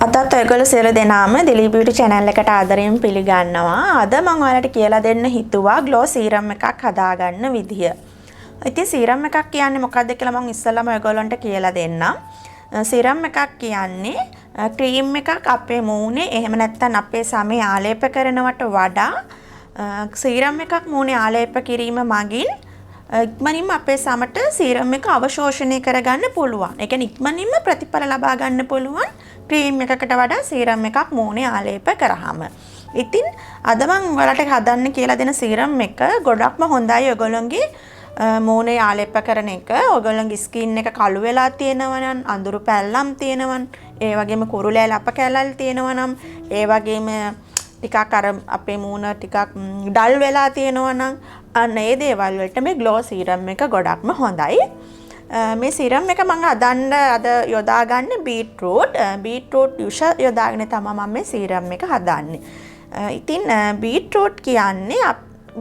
අදත් ඔයගොල්ලෝ සියලු දෙනාම dileebeauty channel එකට ආදරයෙන් පිළිගන්නවා. අද මම ඔයාලට කියලා දෙන්න හිතුවා glow serum එකක් හදාගන්න විදිය. ඉතින් serum එකක් කියන්නේ මොකක්ද කියලා මම ඉස්සෙල්ලාම ඔයගොල්ලන්ට කියලා දෙන්නම්. serum එකක් කියන්නේ cream එකක් අපේ මූණේ එහෙම නැත්නම් අපේ සමේ ආලේප කරනවට වඩා serum එකක් මූණේ ආලේප කිරීම මගින් ඉක්මනින්ම අපේ සමට serum එක අවශෝෂණය කරගන්න පුළුවන්. ඒ කියන්නේ ඉක්මනින්ම ප්‍රතිඵල ලබා ගන්න පුළුවන්. ක්‍රීම් එකකට වඩා සීරම් එකක් මූණේ ආලේප කරාම. ඉතින් අද මම ඔයාලට හදන්න කියලා දෙන සීරම් එක ගොඩක්ම හොඳයි ඔයගොල්ලන්ගේ මූණේ ආලේප කරන එක. ඔයගොල්ලන්ගේ ස්කින් එක කළු වෙලා තියෙනවා නම්, අඳුරු පැල්ලම් තියෙනවා නම්, ඒ වගේම කුරුලෑ ලප කැලල් තියෙනවා නම්, ඒ වගේම ටිකක් අර අපේ මූණ ටිකක් ඩල් වෙලා තියෙනවා නම් අන්න ඒ දේවල් වලට මේ ග්ලෝ සීරම් එක ගොඩක්ම හොඳයි. මේ serum එක මම හදන්න අද යොදාගන්නේ beetroot යුෂ යොදාගෙන තමයි මම මේ serum එක හදන්නේ. ඉතින් beetroot කියන්නේ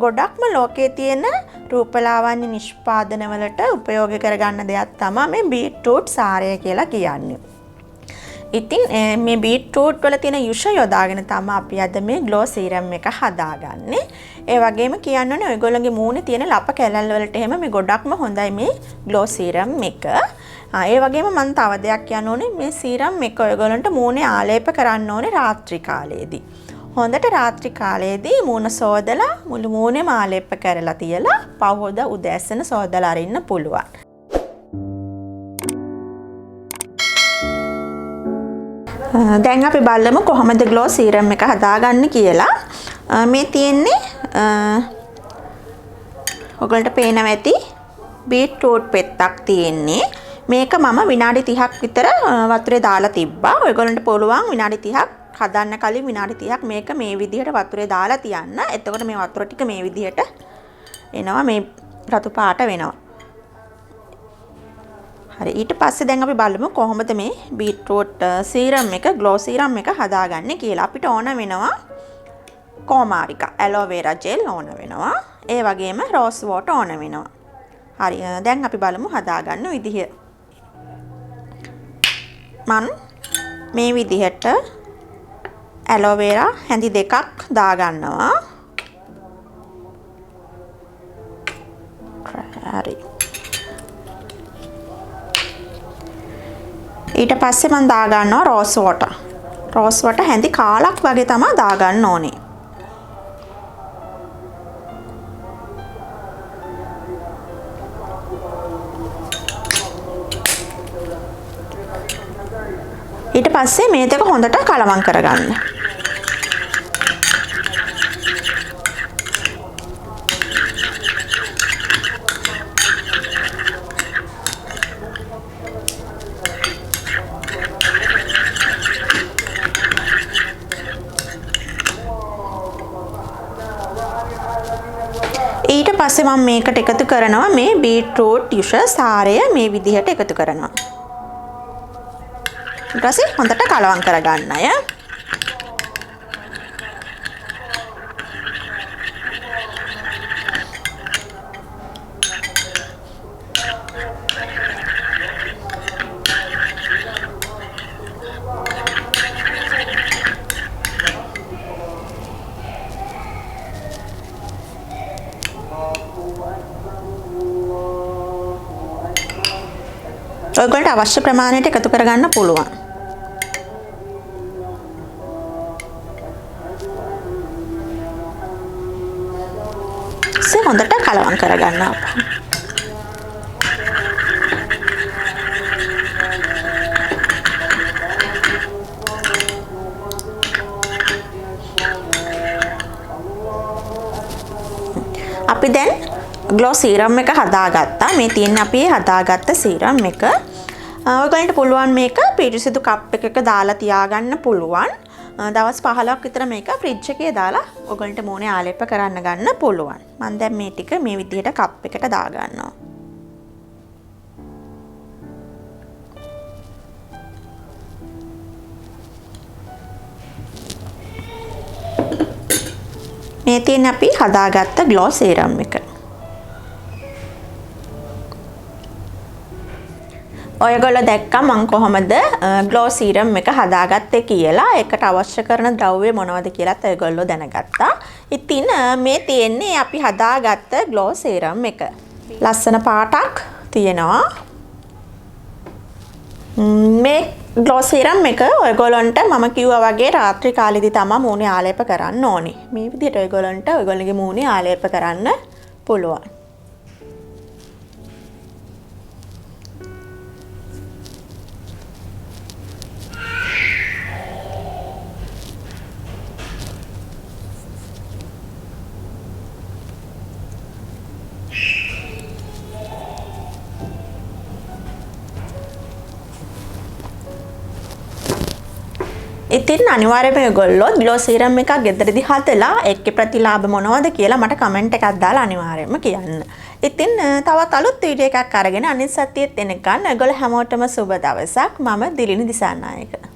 ගොඩක්ම ලෝකයේ තියෙන රූපලාවන්‍ය නිෂ්පාදන වලට උපයෝග කරගන්න දෙයක් තමයි මේ beetroot සාරය කියලා කියන්නේ. ඉතින් මේ beetroot වල තියෙන යුෂ යොදාගෙන තමයි අපි අද මේ glow serum එක හදාගන්නේ. ඒ වගේම කියන්නෝනේ ඔයගොල්ලන්ගේ මූණේ තියෙන ලප කැලල් වලට එහෙම මේ ගොඩක්ම හොඳයි මේ glow serum එක. ඒ වගේම මම තව දෙයක් කියන්න ඕනේ මේ serum එක ඔයගොල්ලන්ට මූණේ ආලේප කරන්න ඕනේ රාත්‍රී කාලයේදී. හොඳට රාත්‍රී කාලයේදී මූණ සෝදලා මුළු මූණේම ආලේප කරලා තියලා පහෝද උදෑසන සෝදලා අරින්න පුළුවන්. දැන් අපි බලමු කොහොමද glow serum එක හදාගන්න කියලා. මේ තියෙන්නේ ඔයගලන්ට පේනවා ඇති beetroot පෙත්තක් තියෙන්නේ. මේක මම විනාඩි 30ක් විතර වතුරේ දාලා තිබ්බා. ඔයගලන්ට පුළුවන් විනාඩි 30ක් හදන්න කලින් විනාඩි 30ක් මේක මේ විදිහට වතුරේ දාලා තියන්න. එතකොට මේ වතුර ටික මේ විදිහට එනවා, මේ රතු පාට වෙනවා. හරි, ඊට පස්සේ දැන් අපි බලමු කොහොමද මේ beetroot serum එක glow serum එක හදාගන්නේ කියලා. අපිට ඕන වෙනවා කොමාරිකා aloe vera gel ඕන වෙනවා. ඒ වගේම rose water ඕන වෙනවා. හරි, දැන් අපි බලමු හදාගන්න විදිහ. මම මේ විදිහට aloe vera හැඳි දෙකක් දාගන්නවා. හරි. ඊට පස්සේ මම දාගන්නවා rose water. rose water හැඳි කාලක් වගේ තමයි දාගන්න ඕනේ. ඊට පස්සේ මේ දෙක හොඳට කලවම් කරගන්න. ඊට පස්සේ මම මේකට එකතු කරනවා මේ beetroot යුෂ සාරය මේ විදිහට එකතු කරනවා. ඊට පස්සේ හොඳට කලවම් කරගන්න අය. ඔයගොල්ලන්ට අවශ්‍ය ප්‍රමාණයට එකතු කරගන්න පුළුවන්. හොඳට කලවම් කරගන්න. අපි දැන් glow serum එක හදාගත්තා. මේ තියෙන අපි හදාගත්ත serum එක. ඔයගලන්ට පුළුවන් මේක පිරිසිදු කප් එකක දාලා තියාගන්න පුළුවන්. දවස් 15ක් විතර මේක ෆ්‍රිජ් එකේ දාලා ඔයගලන්ට මූණේ ආලේප කරන්න ගන්න පුළුවන්. මම දැන් මේ ටික මේ විදිහට කප් එකට දා ගන්නවා. මේ තියෙන අපි හදාගත්ත glow serum එක. ඔයගොල්ලෝ දැක්කා මම කොහොමද ග්ලෝ සීරම් එක හදාගත්තේ කියලා. ඒකට අවශ්‍ය කරන ද්‍රව්‍ය මොනවද කියලාත් ඔයගොල්ලෝ දැනගත්තා. ඉතින් මේ තියෙන්නේ අපි හදාගත්ත ග්ලෝ සීරම් එක. ලස්සන පාටක් තියෙනවා. මේ ග්ලෝ සීරම් එක ඔයගොල්ලන්ට මම කිව්වා වගේ රාත්‍රී කාලෙදි තමයි මූණේ ආලේප කරන්න ඕනේ. මේ විදිහට ඔයගොල්ලන්ට ඔයගොල්ලන්ගේ මූණේ ආලේප කරන්න පුළුවන්. ඉතින් අනිවාර්යයෙන්ම ඔයගොල්ලෝ ග්ලෝ සීරම් එකක් ගෙදරදී හදලා ඒකේ ප්‍රතිලාභ මොනවද කියලා මට කමෙන්ට් එකක් දාලා අනිවාර්යයෙන්ම කියන්න. ඉතින් තවත් අලුත් වීඩියෝ එකක් අරගෙන අනිත් සතියේත් එනකන් ඔයගොල්ලෝ හැමෝටම සුබ දවසක්. මම දිලිනි දිසානායක.